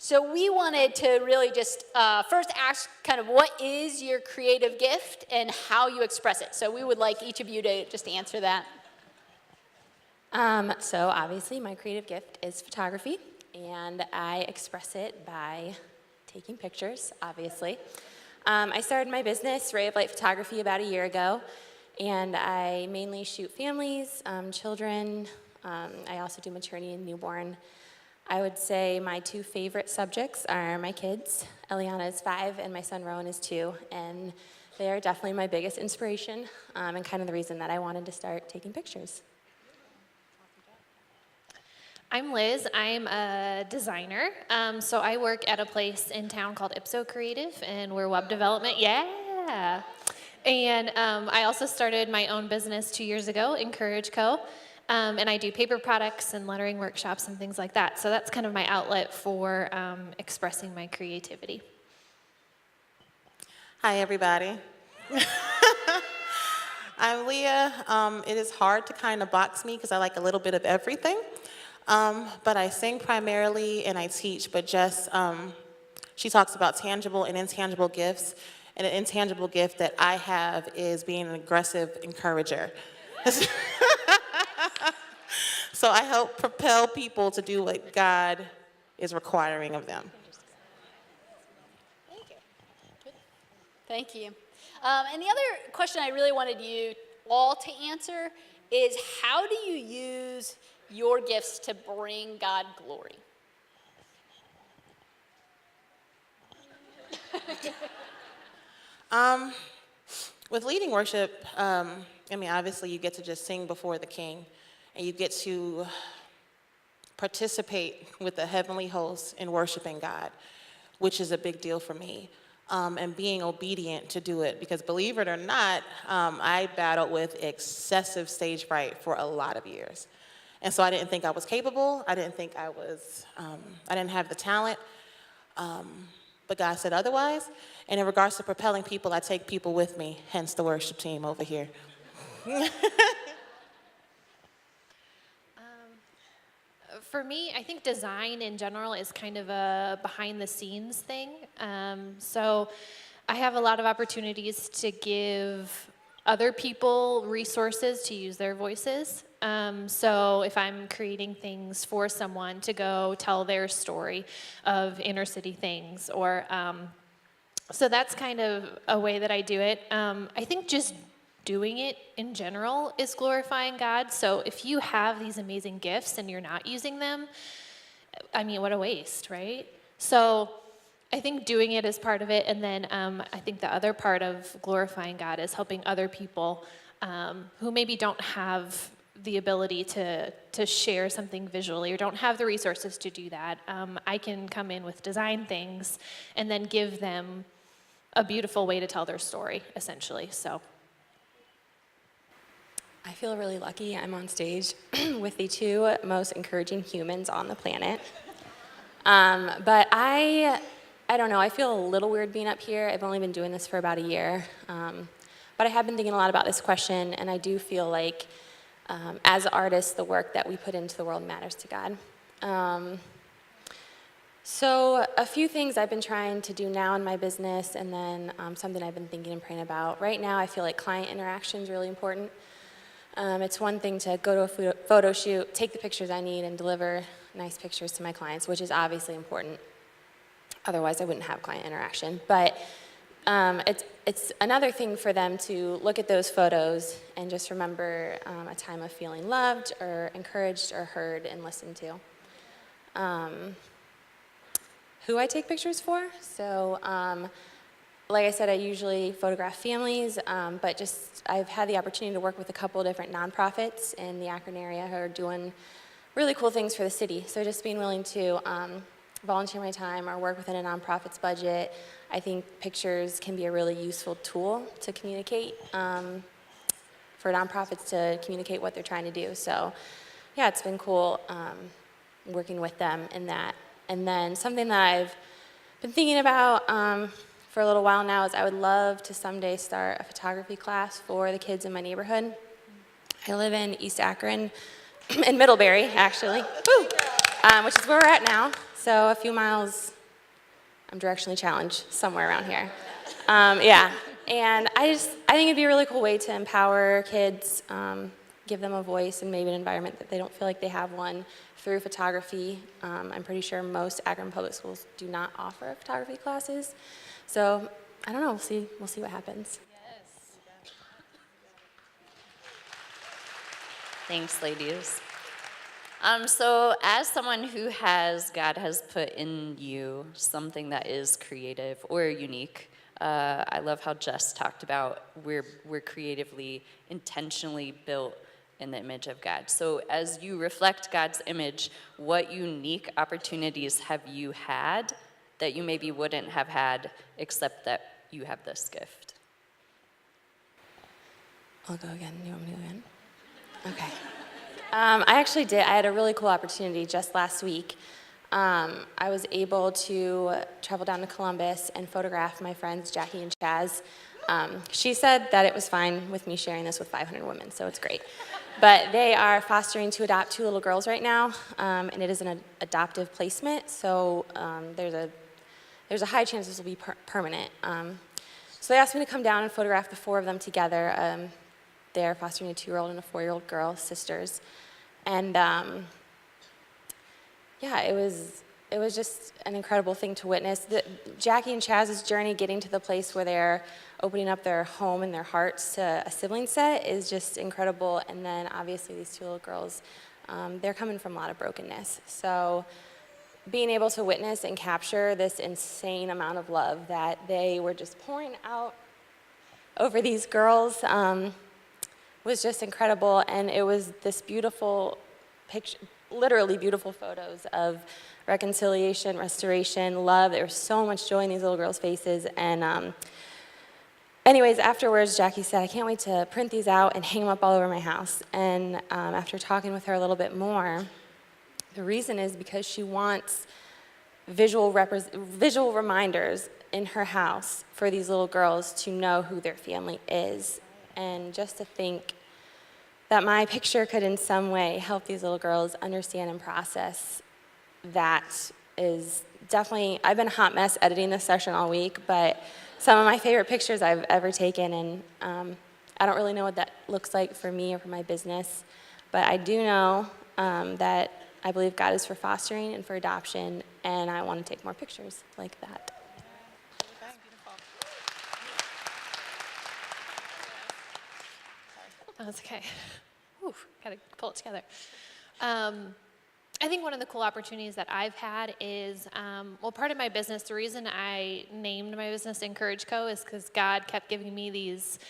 So we wanted to really just first ask kind of what is your creative gift and how you express it. So we would like each of you to just answer that. So obviously my creative gift is photography, and I express it by taking pictures, obviously. I started my business, Ray of Light Photography, about a year ago, and I mainly shoot families, children. I also do maternity and newborn. I would say my two favorite subjects are my kids. Eliana is 5 and my son Rowan is 2, and they are definitely my biggest inspiration and kind of the reason that I wanted to start taking pictures. I'm Liz. I'm a designer. So I work at a place in town called Ipso Creative, and we're web development. Yeah. And I also started my own business 2 years ago, Encourage Co. And I do paper products and lettering workshops and things like that. So that's kind of my outlet for expressing my creativity. Hi, everybody. I'm Leah. It is hard to kind of box me because I like a little bit of everything. But I sing primarily and I teach, but Jess, she talks about tangible and intangible gifts. And an intangible gift that I have is being an aggressive encourager. So I help propel people to do what God is requiring of them. Thank you. And the other question I really wanted you all to answer is, how do you use your gifts to bring God glory? With leading worship, obviously you get to just sing before the King, and you get to participate with the heavenly hosts in worshiping God, which is a big deal for me, and being obedient to do it. Because believe it or not, I battled with excessive stage fright for a lot of years. And so I didn't think I was capable. I didn't think I didn't have the talent. But God said otherwise. And in regards to propelling people, I take people with me, hence the worship team over here. For me, I think design in general is kind of a behind-the-scenes thing. So I have a lot of opportunities to give other people resources to use their voices. So if I'm creating things for someone to go tell their story of inner city things, or so that's kind of a way that I do it. I think just doing it in general is glorifying God. So if you have these amazing gifts and you're not using them, I mean, what a waste, right? So I think doing it is part of it, and then I think the other part of glorifying God is helping other people who maybe don't have the ability to share something visually or don't have the resources to do that. I can come in with design things and then give them a beautiful way to tell their story, essentially. So I feel really lucky I'm on stage with the two most encouraging humans on the planet. But I don't know, I feel a little weird being up here. I've only been doing this for about a year. But I have been thinking a lot about this question, and I do feel like as artists, the work that we put into the world matters to God. So a few things I've been trying to do now in my business, and then something I've been thinking and praying about. Right now, I feel like client interaction is really important. It's one thing to go to a photo shoot, take the pictures I need, and deliver nice pictures to my clients, which is obviously important. Otherwise, I wouldn't have client interaction. But it's another thing for them to look at those photos and just remember a time of feeling loved or encouraged or heard and listened to. Who I take pictures for? So, like I said, I usually photograph families, but I've had the opportunity to work with a couple of different nonprofits in the Akron area who are doing really cool things for the city. So just being willing to volunteer my time or work within a nonprofit's budget, I think pictures can be a really useful tool to communicate, for nonprofits to communicate what they're trying to do. So yeah, it's been cool working with them in that. And then something that I've been thinking about for a little while now is I would love to someday start a photography class for the kids in my neighborhood. I live in East Akron, in Middlebury, actually. Woo! which is where we're at now. So a few miles, I'm directionally challenged somewhere around here. Yeah, and I think it'd be a really cool way to empower kids, give them a voice and maybe an environment that they don't feel like they have one through photography. I'm pretty sure most Akron public schools do not offer photography classes. So I don't know, we'll see what happens. Thanks, ladies. So as someone who God has put in you something that is creative or unique, I love how Jess talked about we're creatively, intentionally built in the image of God. So as you reflect God's image, what unique opportunities have you had that you maybe wouldn't have had except that you have this gift? I'll go again. You want me to go again? Okay. I actually did. I had a really cool opportunity just last week. I was able to travel down to Columbus and photograph my friends Jackie and Chaz. She said that it was fine with me sharing this with 500 women, so it's great. But they are fostering to adopt 2 little girls right now, and it is an adoptive placement, so there's a high chance this will be permanent. So they asked me to come down and photograph the 4 of them together. They're fostering a 2-year-old and a 4-year-old girl, sisters. And yeah, it was just an incredible thing to witness. Jackie and Chaz's journey getting to the place where they're opening up their home and their hearts to a sibling set is just incredible. And then obviously these 2 little girls, they're coming from a lot of brokenness. So being able to witness and capture this insane amount of love that they were just pouring out over these girls was just incredible. And it was this beautiful picture, literally beautiful photos of reconciliation, restoration, love. There was so much joy in these little girls' faces. And anyways, afterwards, Jackie said, I can't wait to print these out and hang them up all over my house. And after talking with her a little bit more, the reason is because she wants visual reminders in her house for these little girls to know who their family is. And just to think that my picture could in some way help these little girls understand and process that is definitely, I've been a hot mess editing this session all week, but some of my favorite pictures I've ever taken, and I don't really know what that looks like for me or for my business, but I do know that I believe God is for fostering and for adoption, and I want to take more pictures like that. That's okay. Whew, gotta pull it together. I think one of the cool opportunities that I've had is, well, part of my business, the reason I named my business Encourage Co. is because God kept giving me these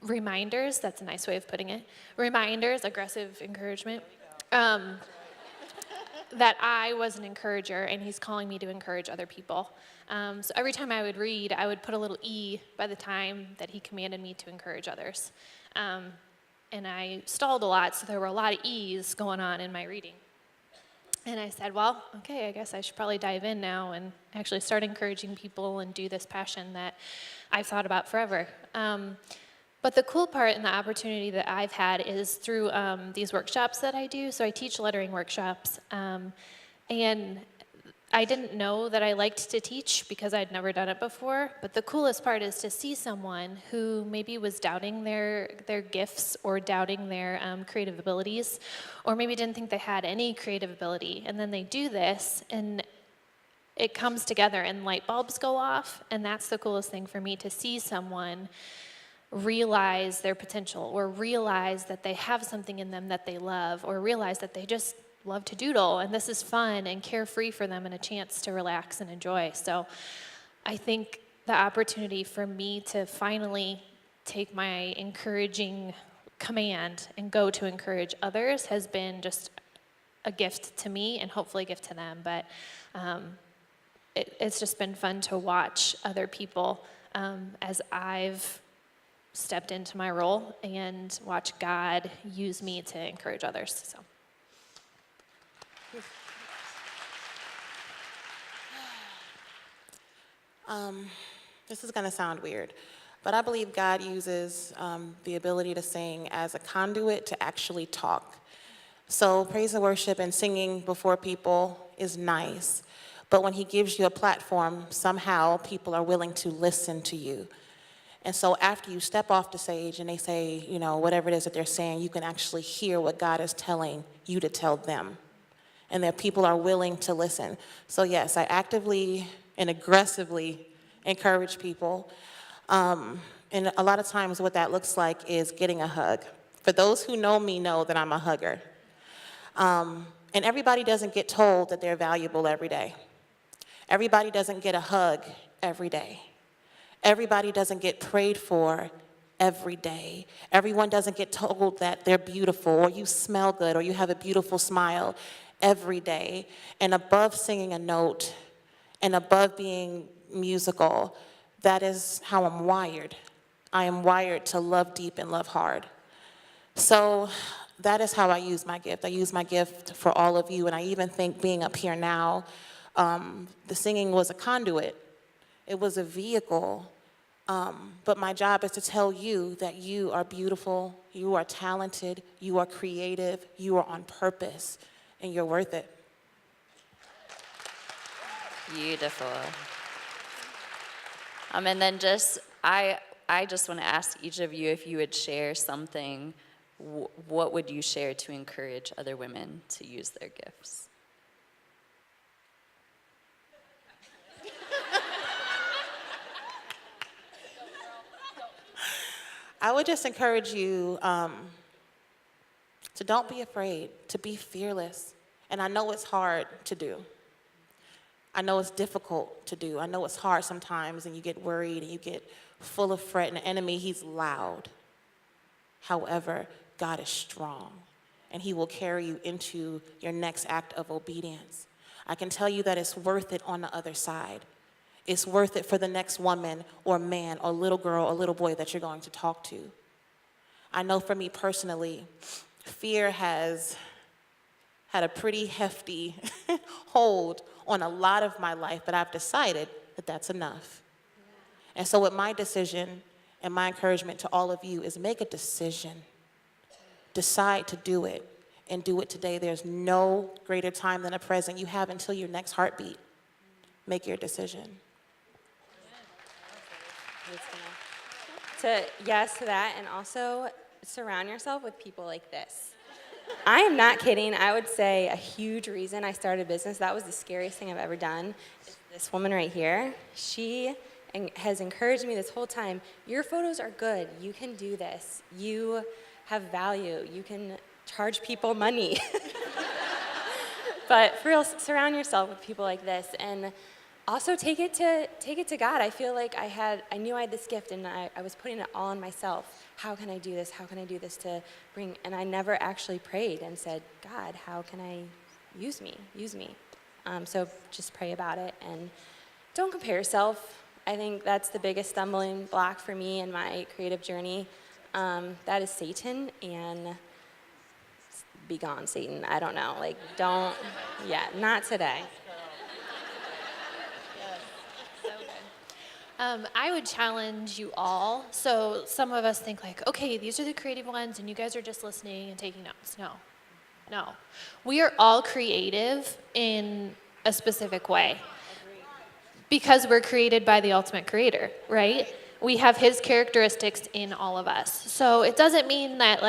reminders. That's a nice way of putting it. Reminders, aggressive encouragement, that I was an encourager, and he's calling me to encourage other people. So every time I would read, I would put a little E by the time that he commanded me to encourage others. And I stalled a lot, so there were a lot of E's going on in my reading. And I said, well, okay, I guess I should probably dive in now and actually start encouraging people and do this passion that I've thought about forever. But the cool part and the opportunity that I've had is through these workshops that I do. So I teach lettering workshops, and I didn't know that I liked to teach because I'd never done it before, but the coolest part is to see someone who maybe was doubting their gifts or doubting their creative abilities, or maybe didn't think they had any creative ability, and then they do this, and it comes together, and light bulbs go off, and that's the coolest thing for me, to see someone realize their potential, or realize that they have something in them that they love, or realize that they just love to doodle, and this is fun and carefree for them and a chance to relax and enjoy. So I think the opportunity for me to finally take my encouraging command and go to encourage others has been just a gift to me and hopefully a gift to them. But it's just been fun to watch other people as I've stepped into my role and watch God use me to encourage others. So. This is going to sound weird, but I believe God uses the ability to sing as a conduit to actually talk. So praise and worship and singing before people is nice. But when he gives you a platform, somehow people are willing to listen to you. And so after you step off the stage and they say, you know, whatever it is that they're saying, you can actually hear what God is telling you to tell them. And that people are willing to listen. So yes, I actively and aggressively encourage people. And a lot of times what that looks like is getting a hug. For those who know me know that I'm a hugger. And everybody doesn't get told that they're valuable every day. Everybody doesn't get a hug every day. Everybody doesn't get prayed for every day. Everyone doesn't get told that they're beautiful or you smell good or you have a beautiful smile every day. And above singing a note and above being musical, that is how I'm wired. I am wired to love deep and love hard. So that is how I use my gift. I use my gift for all of you, and I even think being up here now, the singing was a conduit. It was a vehicle, but my job is to tell you that you are beautiful, you are talented, you are creative, you are on purpose, and you're worth it. Beautiful. And then I just want to ask each of you if you would share something. What would you share to encourage other women to use their gifts? I would just encourage you to don't be afraid, to be fearless. And I know it's hard to do. I know it's difficult to do. I know it's hard sometimes, and you get worried, and you get full of fret, and the enemy, he's loud. However, God is strong, and he will carry you into your next act of obedience. I can tell you that it's worth it on the other side. It's worth it for the next woman or man or little girl or little boy that you're going to talk to. I know for me personally, fear has had a pretty hefty hold on a lot of my life, but I've decided that that's enough. And so with my decision and my encouragement to all of you is make a decision. Decide to do it, and do it today. There's no greater time than the present. You have until your next heartbeat. Make your decision. Yes to that, and also surround yourself with people like this. I am not kidding. I would say a huge reason I started a business, that was the scariest thing I've ever done, is this woman right here. She has encouraged me this whole time. Your photos are good. You can do this. You have value. You can charge people money. But for real, surround yourself with people like this, and also take it to God. I feel like I knew I had this gift, and I was putting it all on myself. How can I do this? How can I do this to bring? And I never actually prayed and said, God, how can I use me? Use me. So just pray about it, and don't compare yourself. I think that's the biggest stumbling block for me in my creative journey. That is Satan, and be gone, Satan. I don't know. Not today. I would challenge you all. So some of us think like, okay, these are the creative ones, and you guys are just listening and taking notes. No. We are all creative in a specific way. Because we're created by the ultimate creator, right? We have his characteristics in all of us. So it doesn't mean that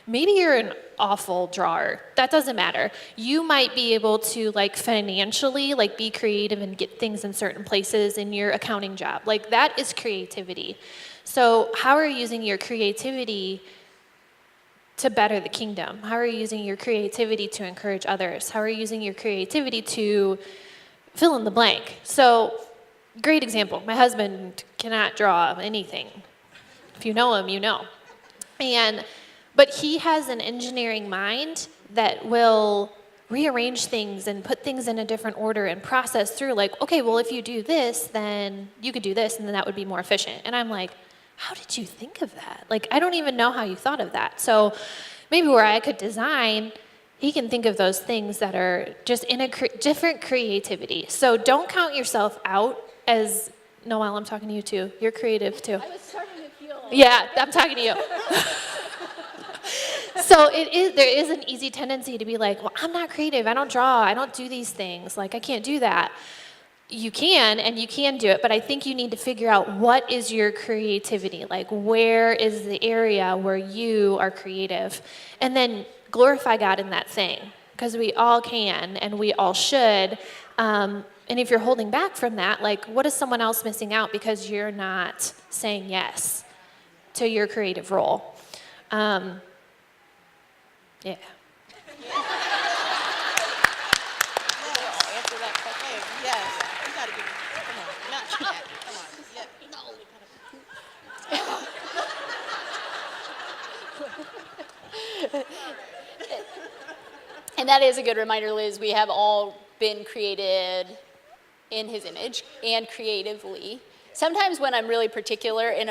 maybe you're an awful drawer. That doesn't matter. You might be able to financially be creative and get things in certain places in your accounting job. That is creativity. So how are you using your creativity to better the kingdom? How are you using your creativity to encourage others? How are you using your creativity to fill in the blank? So great example. My husband cannot draw anything. If you know him, you know. But he has an engineering mind that will rearrange things and put things in a different order and process through okay, well, if you do this, then you could do this, and then that would be more efficient. And I'm like, how did you think of that? I don't even know how you thought of that. So maybe where I could design, he can think of those things that are just in a different creativity. So don't count yourself out. As Noelle, I'm talking to you too. You're creative too. I was starting to feel. Yeah, I'm talking to you. So So there is an easy tendency to be like, well, I'm not creative, I don't draw, I don't do these things, like I can't do that. You can, and you can do it, but I think you need to figure out what is your creativity, like where is the area where you are creative, and then glorify God in that thing, because we all can, and we all should. And if you're holding back from that, like what is someone else missing out because you're not saying yes to your creative role? Yeah. Answer that question. Yes. You gotta give me. Come on. Not that. Come on. And that is a good reminder, Liz. We have all been created in his image and creatively. Sometimes when I'm really particular in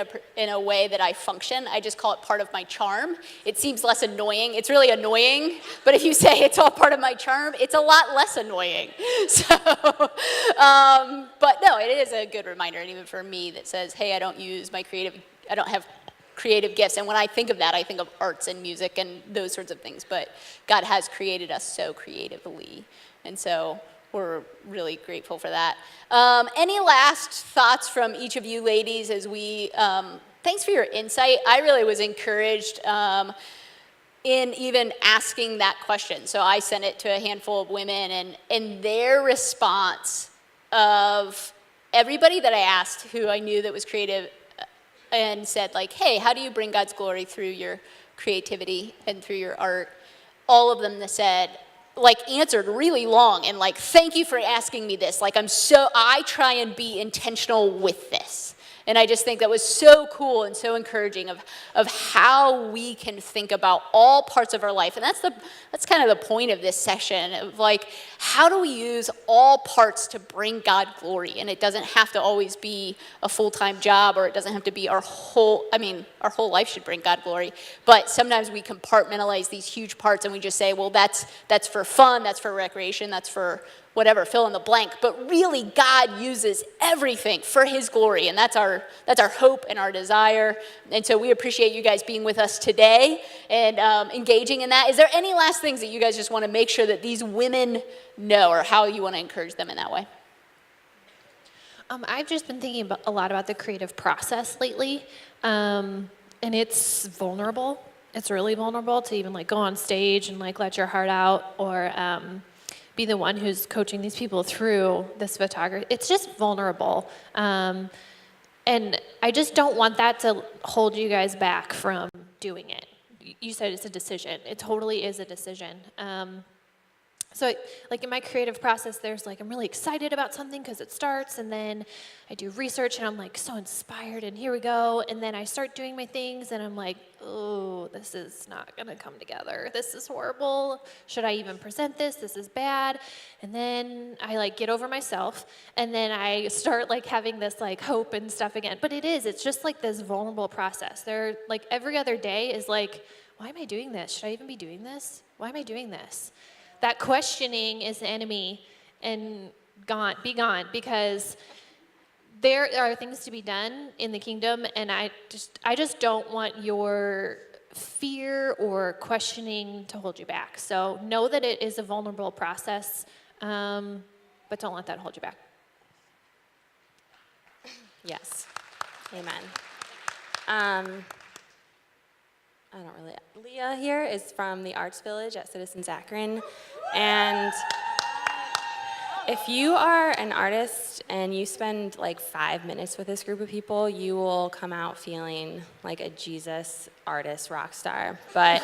a way that I function, I just call it part of my charm. It seems less annoying. It's really annoying, but if you say it's all part of my charm, it's a lot less annoying. So, but no, it is a good reminder, and even for me, that says, hey, I don't have creative gifts. And when I think of that, I think of arts and music and those sorts of things. But God has created us so creatively. And so we're really grateful for that. Any last thoughts from each of you ladies as we, thanks for your insight. I really was encouraged in even asking that question. So I sent it to a handful of women, and their response of everybody that I asked who I knew that was creative and said, like, hey, how do you bring God's glory through your creativity and through your art? All of them said, like, answered really long and like, thank you for asking me this. Like, I try and be intentional with this. And I just think that was so cool and so encouraging of how we can think about all parts of our life. And that's kind of the point of this session of like, how do we use all parts to bring God glory? And it doesn't have to always be a full-time job, or it doesn't have to be our whole life should bring God glory. But sometimes we compartmentalize these huge parts and we just say, well, that's for fun, that's for recreation, that's for whatever, fill in the blank. But really, God uses everything for his glory, and that's our hope and our desire. And so we appreciate you guys being with us today and engaging in that. Is there any last things that you guys just want to make sure that these women know, or how you want to encourage them in that way? I've just been thinking a lot about the creative process lately, and it's vulnerable. It's really vulnerable to even like go on stage and like let your heart out, or be the one who's coaching these people through this photography. It's just vulnerable. And I just don't want that to hold you guys back from doing it. You said it's a decision. It totally is a decision. So like in my creative process, there's like, I'm really excited about something because it starts, and then I do research and I'm like so inspired, and here we go. And then I start doing my things and I'm like, oh, this is not gonna come together. This is horrible. Should I even present this? This is bad. And then I like get over myself, and then I start like having this like hope and stuff again. But it's just like this vulnerable process. There, like every other day is like, why am I doing this? Should I even be doing this? Why am I doing this? That questioning is the enemy, and be gone, because there are things to be done in the kingdom, and I just don't want your fear or questioning to hold you back. So know that it is a vulnerable process, but don't let that hold you back. Yes. Amen. Leah here is from the Arts Village at Citizens Akron. And if you are an artist and you spend like 5 minutes with this group of people, you will come out feeling like a Jesus artist rock star. But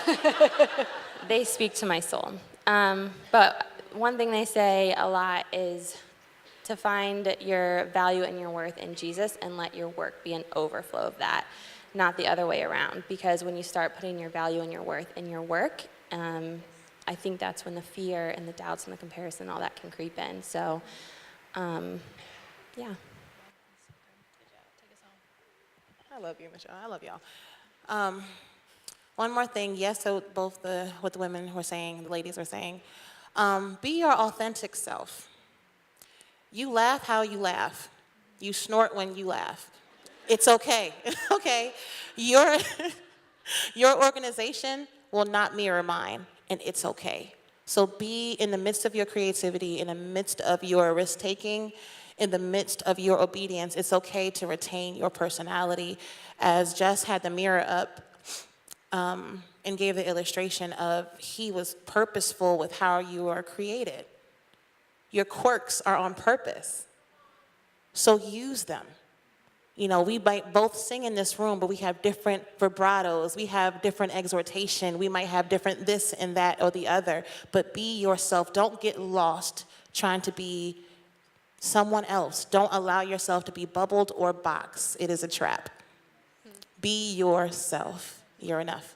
they speak to my soul. But one thing they say a lot is to find your value and your worth in Jesus and let your work be an overflow of that, not the other way around. Because when you start putting your value and your worth in your work, I think that's when the fear and the doubts and the comparison, all that can creep in. So, yeah. I love you, Michelle. I love y'all. One more thing. Yes, so both what the women were saying, the ladies were saying, be your authentic self. You laugh how you laugh. You snort when you laugh. It's okay. Okay. Your organization will not mirror mine, and it's okay. So be in the midst of your creativity, in the midst of your risk-taking, in the midst of your obedience, it's okay to retain your personality. As Jess had the mirror up and gave the illustration of he was purposeful with how you are created. Your quirks are on purpose, so use them. You know, we might both sing in this room, but we have different vibratos. We have different exhortation. We might have different this and that or the other. But be yourself. Don't get lost trying to be someone else. Don't allow yourself to be bubbled or boxed. It is a trap. Be yourself. You're enough.